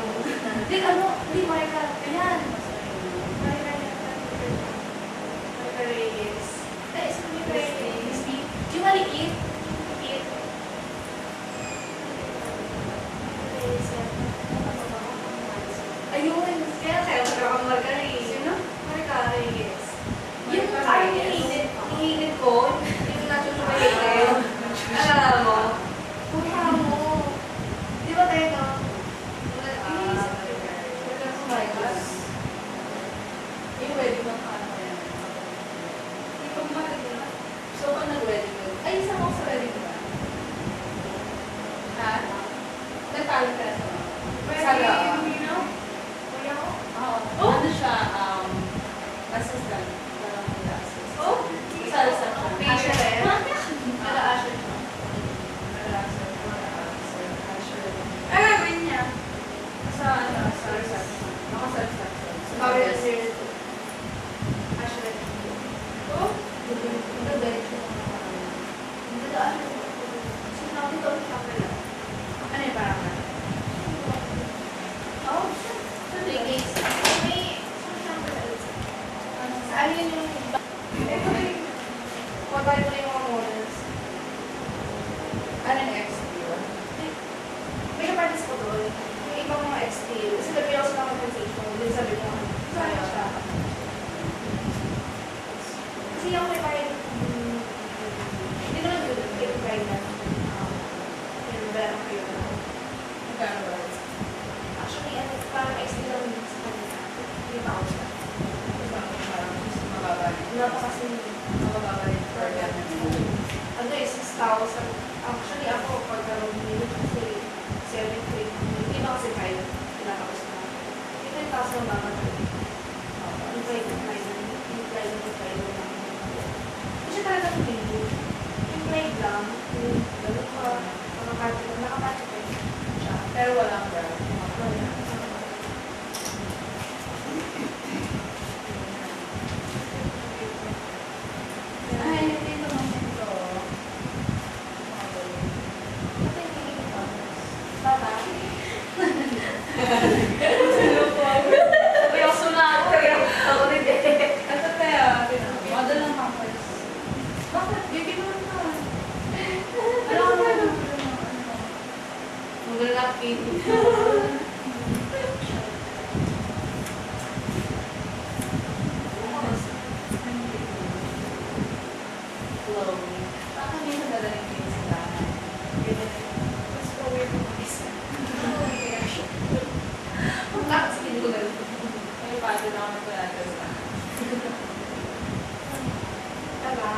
Hindi, ano, hindi Marika. Ayan. Marika yan. Marika Reyes. Ay, isa Marika Reyes. Yung maliit. Maliit. Ayun. Kaya magkakang Marika Reyes. Sino? Marika Reyes. Yung kaya hihigit ko, yung natutumayin. Alala mo? Mukha mo. Di ba tayo no? Oh my gosh. Yung wedding ng ano yan. Hindi ko makakita. So, kung nag-wedding yun, ay, isa mo sa wedding ba? Ha? Nagpalit ka na sa mga? Sala. Kuya ko? Oo. Oh? Ano siya, assistant. Parang assistant. Oh? Sala sa siya. Teacher eh. Nag-a-usher siya. Ay, gagawin niya. Sa ano, sa reception. Mga sa reception. Power and series 2. Actually. Oh? Ang galing siya. Hindi ka actually. Sinabi dito ang chapel. Ano yung parang ano? Oh, sa Vegas. May chapel. Saan yun yung... Ito yung... Mabalik ko na yung mga models. Ano yung XP yun? May kapartis ko doon. Yung ibang mga ex-team. Kasi gabi ako sa compensation. Din sabi ko, sayang siya. Kasi yung may parang, hindi naman yun, yung pride na. Yung better ko yun. Magkano ba? Actually, ano, parang ex-team lang yun sa kanila. Yung tao siya. Parang mababa rin. Napakasi, Mababa rin for them. ano eh, 6,000. Actually, ako, pagkaroon nila kasi 7,000. Hindi ba kasi 5? Pinakapos na. Yung 10,000 ba ba? Yung pride na pride na. Yung pride na pride na. Kasi talaga sa video. Yung pride lang, yung gano'n ka, nakapati ka siya. Pero walang bra. Wala. Ay, hindi naman ito. Ito yung tingin ko. Baba. Sabi ako sunod. Ako din eh. Ito tayo. Model ng pampers. Bakit? Baby naman ka. Ano ka naman? Magalaki. Chloe. Baka minsan dadaling kayo sa lahat. Mas power ko isa. Bakit sige ko ganun? May pati na ako nagpalagay sa Diba? Ito na.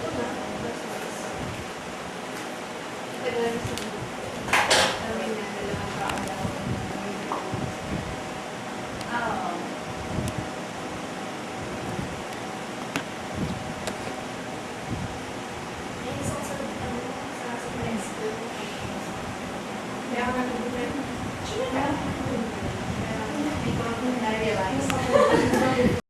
Ito na. Sabi niya, dalawang tao na ako. Oo. May isang sa next ko. Kaya ako nag-ulit. Sino ka? Kaya hindi ko na-realize.